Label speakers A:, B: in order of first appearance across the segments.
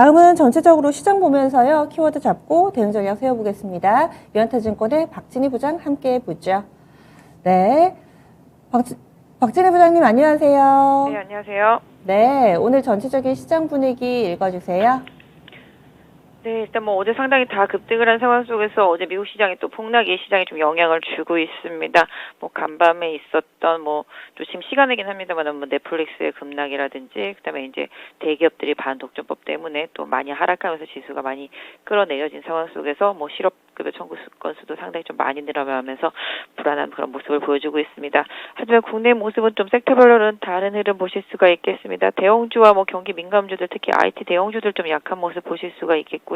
A: 다음은 전체적으로 시장 보면서요. 키워드 잡고 대응 전략 세워보겠습니다. 유한타증권의 박진희 부장 함께 보죠. 네, 박진희 부장님 안녕하세요.
B: 네, 안녕하세요.
A: 네, 오늘 전체적인 시장 분위기 읽어주세요.
B: 네, 일단 뭐 어제 상당히 다 급등을 한 상황 속에서 어제 미국 시장이 또 폭락이 시장에 좀 영향을 주고 있습니다. 뭐 간밤에 있었던 또 지금 시간이긴 합니다만 뭐 넷플릭스의 급락이라든지 그다음에 이제 대기업들이 반독점법 때문에 또 많이 하락하면서 지수가 많이 끌어내려진 상황 속에서 뭐 실업급여 청구 건수도 상당히 좀 많이 늘어나면서 불안한 그런 모습을 보여주고 있습니다. 하지만 국내 모습은 좀 섹터별로는 다른 흐름 보실 수가 있겠습니다. 대형주와 뭐 경기 민감주들 특히 IT 대형주들 좀 약한 모습 보실 수가 있겠고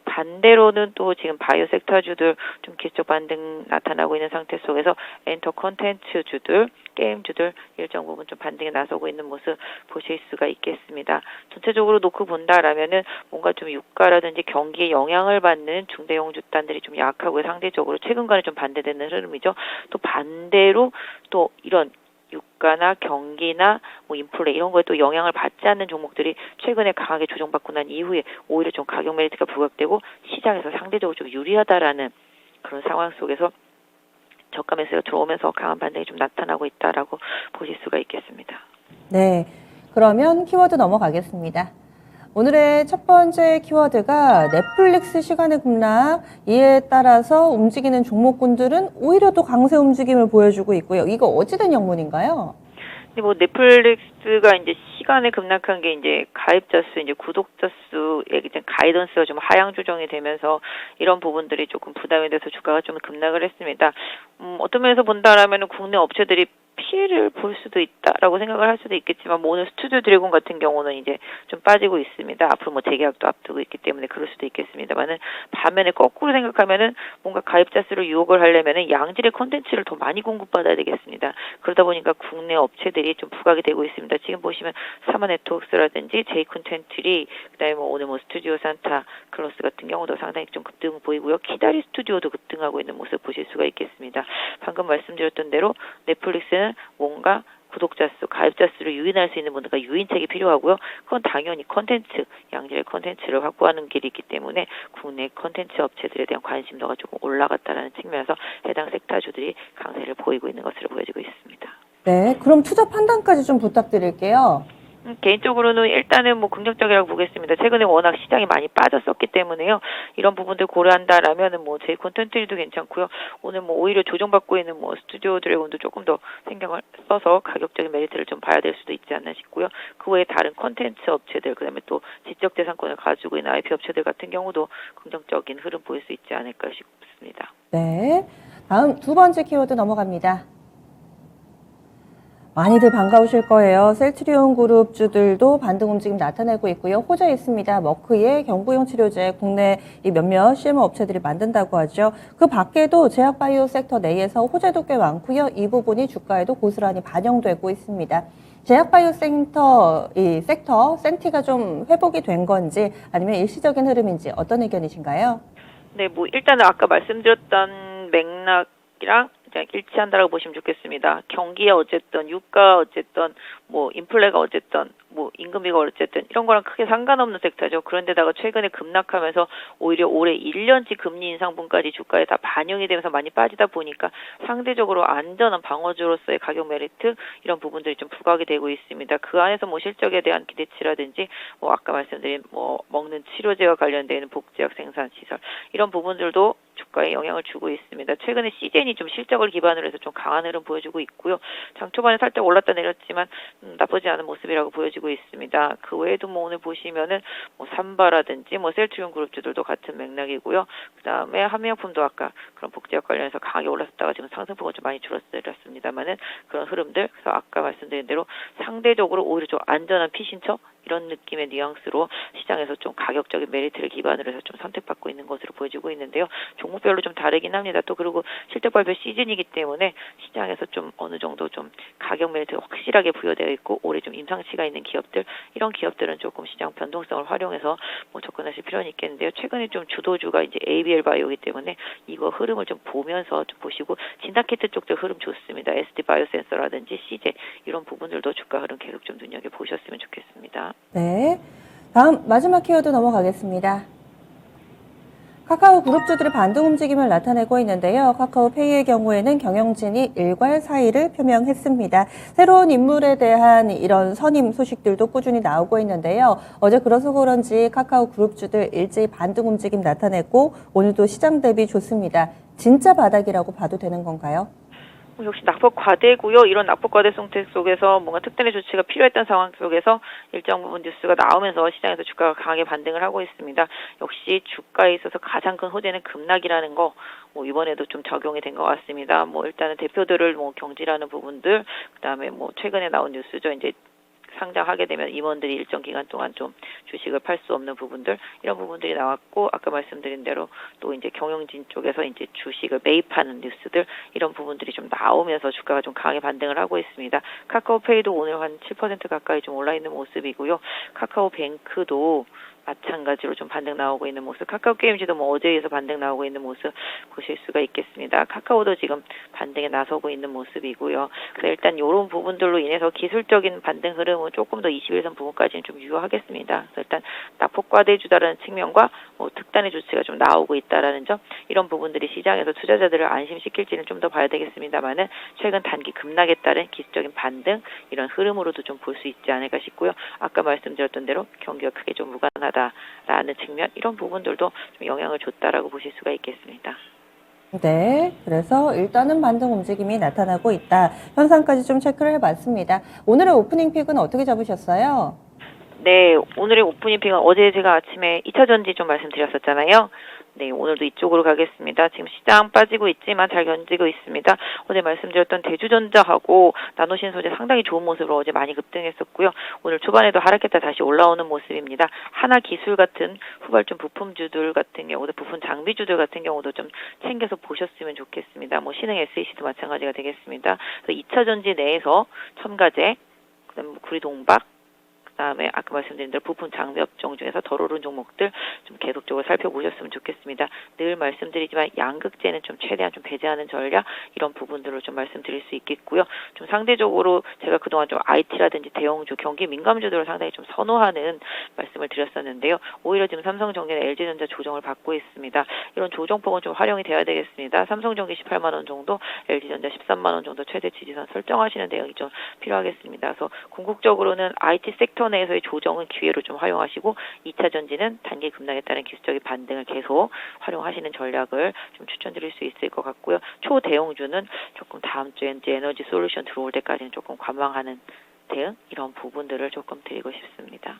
B: 반대로는 또 지금 바이오 섹터주들 좀 기술적 반등 나타나고 있는 상태 속에서 엔터 콘텐츠주들, 게임주들 일정 부분 좀 반등에 나서고 있는 모습 보실 수가 있겠습니다. 전체적으로 놓고 본다라면은 뭔가 좀 유가라든지 경기에 영향을 받는 중대형 주단들이 좀 약하고 상대적으로 최근과는 좀 반대되는 흐름이죠. 또 반대로 또 이런 유가나 경기나 뭐 인플레 이런 거에 또 영향을 받지 않는 종목들이 최근에 강하게 조정받고 난 이후에 오히려 좀 가격 메리트가 부각되고 시장에서 상대적으로 좀 유리하다라는 그런 상황 속에서 저가 매수가 들어오면서 강한 반등이 좀 나타나고 있다라고 보실 수가 있겠습니다.
A: 네, 그러면 키워드 넘어가겠습니다. 오늘의 첫 번째 키워드가 넷플릭스 시간의 급락, 이에 따라서 움직이는 종목군들은 오히려 또 강세 움직임을 보여주고 있고요. 이거 어찌된 영문인가요?
B: 근데 뭐 넷플릭스가 이제 시간에 급락한 게 이제 가입자 수, 이제 구독자 수의 이제 가이던스가 좀 하향 조정이 되면서 이런 부분들이 조금 부담이 돼서 주가가 좀 급락을 했습니다. 어떤 면에서 본다라면은 국내 업체들이 피해를 볼 수도 있다라고 생각을 할 수도 있겠지만 뭐 오늘 스튜디오 드래곤 같은 경우는 이제 좀 빠지고 있습니다. 앞으로 뭐 재계약도 앞두고 있기 때문에 그럴 수도 있겠습니다만은 반면에 거꾸로 생각하면은 뭔가 가입자 수를 유혹을 하려면은 양질의 콘텐츠를 더 많이 공급받아야 되겠습니다. 그러다 보니까 국내 업체들이 좀 부각이 되고 있습니다. 지금 보시면 사마 네트워크스라든지 제이 콘텐츠리 그다음에 뭐 오늘 뭐 스튜디오 산타 클로스 같은 경우도 상당히 좀 급등 보이고요. 키다리 스튜디오도 급등하고 있는 모습 보실 수가 있겠습니다. 방금 말씀드렸던 대로 넷플릭스는 뭔가 구독자 수, 가입자 수를 유인할 수 있는 분들과 유인책이 필요하고요. 그건 당연히 컨텐츠, 양질의 컨텐츠를 확보하는 길이 있기 때문에 국내 컨텐츠 업체들에 대한 관심도가 조금 올라갔다는 측면에서 해당 섹터주들이 강세를 보이고 있는 것으로 보여지고 있습니다.
A: 네, 그럼 투자 판단까지 좀 부탁드릴게요.
B: 개인적으로는 일단은 뭐 긍정적이라고 보겠습니다. 최근에 워낙 시장이 많이 빠졌었기 때문에요. 이런 부분들 고려한다라면은 뭐 제이 콘텐츠도 괜찮고요. 오늘 뭐 오히려 조정받고 있는 뭐 스튜디오 드래곤도 조금 더 신경을 써서 가격적인 메리트를 좀 봐야 될 수도 있지 않나 싶고요. 그 외에 다른 콘텐츠 업체들 그다음에 또 지적재산권을 가지고 있는 IP 업체들 같은 경우도 긍정적인 흐름 보일 수 있지 않을까 싶습니다.
A: 네, 다음 두 번째 키워드 넘어갑니다. 많이들 반가우실 거예요. 셀트리온 그룹주들도 반등 움직임 나타내고 있고요. 호재 있습니다. 머크의 경부용 치료제 국내 이 몇몇 CMO 업체들이 만든다고 하죠. 그 밖에도 제약바이오 섹터 내에서 호재도 꽤 많고요. 이 부분이 주가에도 고스란히 반영되고 있습니다. 제약바이오 섹터 센티가 좀 회복이 된 건지 아니면 일시적인 흐름인지 어떤 의견이신가요?
B: 네, 뭐 일단은 아까 말씀드렸던 맥락이랑 일치한다라고 보시면 좋겠습니다. 경기에 어쨌든 유가 어쨌든 뭐 인플레가 어쨌든 뭐 임금비가 어쨌든 이런 거랑 크게 상관없는 섹터죠. 그런데다가 최근에 급락하면서 오히려 올해 1년치 금리 인상분까지 주가에 다 반영이 되면서 많이 빠지다 보니까 상대적으로 안전한 방어주로서의 가격 메리트 이런 부분들이 좀 부각이 되고 있습니다. 그 안에서 뭐 실적에 대한 기대치라든지 뭐 아까 말씀드린 뭐 먹는 치료제와 관련되는 복제약 생산 시설 이런 부분들도 주가에 영향을 주고 있습니다. 최근에 시젠이 좀 실적을 기반으로 해서 좀 강한 흐름 보여주고 있고요. 장 초반에 살짝 올랐다 내렸지만 나쁘지 않은 모습이라고 보여지고 있습니다. 그 외에도 뭐 오늘 보시면은 뭐 삼바라든지 뭐 셀트리온 그룹주들도 같은 맥락이고요. 그다음에 한미약품도 아까 그런 복제약 관련해서 강하게 올랐다가 지금 상승폭은 좀 많이 줄었습니다만은 그런 흐름들. 그래서 아까 말씀드린 대로 상대적으로 오히려 좀 안전한 피신처 이런 느낌의 뉘앙스로 시장에서 좀 가격적인 메리트를 기반으로 해서 좀 선택받고 있는 것으로 보여지고 있는데요. 종목별로 좀 다르긴 합니다. 또 그리고 실적 발표 시즌이기 때문에 시장에서 좀 어느 정도 좀 가격 메리트가 확실하게 부여되어 있고 올해 좀 임상치가 있는 기업들 이런 기업들은 조금 시장 변동성을 활용해서 뭐 접근하실 필요는 있겠는데요. 최근에 좀 주도주가 이제 ABL 바이오이기 때문에 이거 흐름을 좀 보면서 좀 보시고 진단키트 쪽도 흐름 좋습니다. SD 바이오센서라든지 CJ 이런 부분들도 주가 흐름 계속 좀 눈여겨 보셨으면 좋겠습니다.
A: 네. 다음 마지막 키워드 넘어가겠습니다. 카카오 그룹주들의 반등 움직임을 나타내고 있는데요. 카카오페이의 경우에는 경영진이 일괄 사의를 표명했습니다. 새로운 인물에 대한 이런 선임 소식들도 꾸준히 나오고 있는데요. 어제 그래서 그런지 카카오 그룹주들 일제히 반등 움직임 나타냈고 오늘도 시장 대비 좋습니다. 진짜 바닥이라고 봐도 되는 건가요?
B: 역시 낙폭 과대고요. 이런 낙폭 과대 상태 속에서 뭔가 특단의 조치가 필요했던 상황 속에서 일정 부분 뉴스가 나오면서 시장에서 주가가 강하게 반등을 하고 있습니다. 역시 주가에 있어서 가장 큰 호재는 급락이라는 거 이번에도 좀 적용이 된 것 같습니다. 일단은 대표들을 경질하는 부분들, 그다음에 최근에 나온 뉴스죠. 이제 상장하게 되면 임원들이 일정 기간 동안 좀 주식을 팔 수 없는 부분들, 이런 부분들이 나왔고, 아까 말씀드린 대로 또 이제 경영진 쪽에서 이제 주식을 매입하는 뉴스들, 이런 부분들이 좀 나오면서 주가가 좀 강하게 반등을 하고 있습니다. 카카오페이도 오늘 한 7% 가까이 좀 올라 있는 모습이고요. 카카오뱅크도 마찬가지로 좀 반등 나오고 있는 모습, 카카오게임즈도 어제에서 반등 나오고 있는 모습 보실 수가 있겠습니다. 카카오도 지금 반등에 나서고 있는 모습이고요. 그래서 일단 이런 부분들로 인해서 기술적인 반등 흐름은 조금 더 21선 부분까지는 좀 유효하겠습니다. 그래서 일단 낙폭 과대주다라는 측면과 특단의 조치가 좀 나오고 있다라는 점, 이런 부분들이 시장에서 투자자들을 안심시킬지는 좀 더 봐야 되겠습니다만은 최근 단기 급락에 따른 기술적인 반등, 이런 흐름으로도 좀 볼 수 있지 않을까 싶고요. 아까 말씀드렸던 대로 경기가 크게 좀 무관하다라는 측면, 이런 부분들도 좀 영향을 줬다라고 보실 수가 있겠습니다.
A: 네, 그래서 일단은 반등 움직임이 나타나고 있다. 현상까지 좀 체크를 해봤습니다. 오늘의 오프닝 픽은 어떻게 잡으셨어요?
B: 네, 오늘의 오프닝 픽은 어제 제가 아침에 2차 전지 좀 말씀드렸었잖아요. 네, 오늘도 이쪽으로 가겠습니다. 지금 시장 빠지고 있지만 잘 견디고 있습니다. 어제 말씀드렸던 대주전자하고 나노신소재 상당히 좋은 모습으로 어제 많이 급등했었고요. 오늘 초반에도 하락했다 다시 올라오는 모습입니다. 하나기술 같은 후발주 부품주들 같은 경우도, 부품 장비주들 같은 경우도 좀 챙겨서 보셨으면 좋겠습니다. 신흥 SEC도 마찬가지가 되겠습니다. 그래서 2차 전지 내에서 첨가제, 그다음에 구리동박, 그다음에 아까 말씀드린 대로 부품 장비 업종 중에서 덜 오른 종목들 좀 계속적으로 살펴보셨으면 좋겠습니다. 늘 말씀드리지만 양극재는 좀 최대한 좀 배제하는 전략, 이런 부분들을 좀 말씀드릴 수 있겠고요. 좀 상대적으로 제가 그동안 좀 IT라든지 대형주, 경기 민감주들을 상당히 좀 선호하는 말씀을 드렸었는데요. 오히려 지금 삼성전기나 LG전자 조정을 받고 있습니다. 이런 조정폭은 좀 활용이 돼야 되겠습니다. 삼성전기 18만 원 정도, LG전자 13만 원 정도 최대 지지선 설정하시는 대응이 좀 필요하겠습니다. 그래서 궁극적으로는 IT 섹터 내에서의 조정은 기회로 좀 활용하시고, 2차 전지는 단기 급락에 따른 기술적인 반등을 계속 활용하시는 전략을 좀 추천드릴 수 있을 것 같고요. 초대형주는 조금 다음 주에 이제 에너지 솔루션 들어올 때까지는 조금 관망하는 대응, 이런 부분들을 조금 드리고 싶습니다.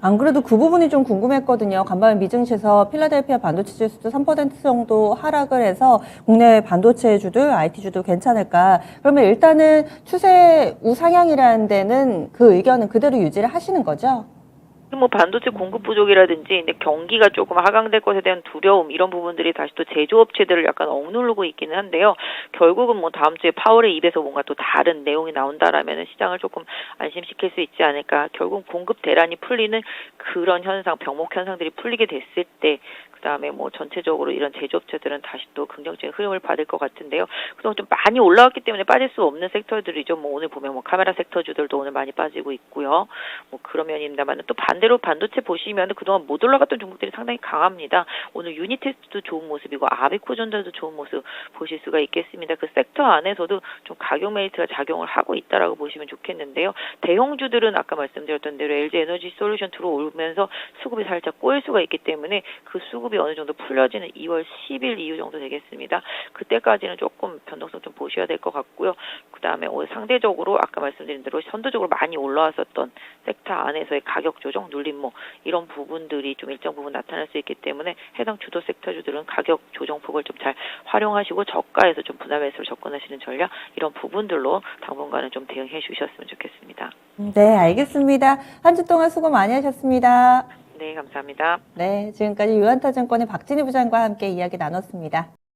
A: 안 그래도 그 부분이 좀 궁금했거든요. 간밤에 미증시에서 필라델피아 반도체 지수도 3% 정도 하락을 해서 국내 반도체주들, IT주도 괜찮을까? 그러면 일단은 추세 우상향이라는 데는 그 의견은 그대로 유지를 하시는 거죠?
B: 반도체 공급 부족이라든지 근데 경기가 조금 하강될 것에 대한 두려움, 이런 부분들이 다시 또 제조업체들을 약간 억누르고 있기는 한데요. 결국은 다음 주에 파월의 입에서 뭔가 또 다른 내용이 나온다라면 시장을 조금 안심시킬 수 있지 않을까. 결국 공급 대란이 풀리는 그런 현상, 병목 현상들이 풀리게 됐을 때, 그다음에 전체적으로 이런 제조업체들은 다시 또 긍정적인 흐름을 받을 것 같은데요. 그동안 좀 많이 올라왔기 때문에 빠질 수 없는 섹터들이죠. 오늘 보면 카메라 섹터주들도 오늘 많이 빠지고 있고요. 그런 면입니다만, 또 반대로 반도체 보시면 그동안 못 올라갔던 종목들이 상당히 강합니다. 오늘 유니텍스도 좋은 모습이고 아비코전자도 좋은 모습 보실 수가 있겠습니다. 그 섹터 안에서도 좀 가격 메리트가 작용을 하고 있다라고 보시면 좋겠는데요. 대형주들은 아까 말씀드렸던 대로 LG 에너지 솔루션 들어오면서 수급이 살짝 꼬일 수가 있기 때문에 그 수급이 어느 정도 풀려지는 2월 10일 이후 정도 되겠습니다. 그때까지는 조금 변동성 좀 보셔야 될 것 같고요. 그다음에 오늘 상대적으로 아까 말씀드린 대로 선도적으로 많이 올라왔었던 섹터 안에서의 가격 조정, 눌림목, 이런 부분들이 좀 일정 부분 나타날 수 있기 때문에 해당 주도 섹터주들은 가격 조정폭을 좀 잘 활용하시고 저가에서 좀 분할 매수로 접근하시는 전략, 이런 부분들로 당분간은 좀 대응해 주셨으면 좋겠습니다.
A: 네, 알겠습니다. 한 주 동안 수고 많이 하셨습니다.
B: 네, 감사합니다.
A: 네, 지금까지 유한타증권의 박진희 부장과 함께 이야기 나눴습니다.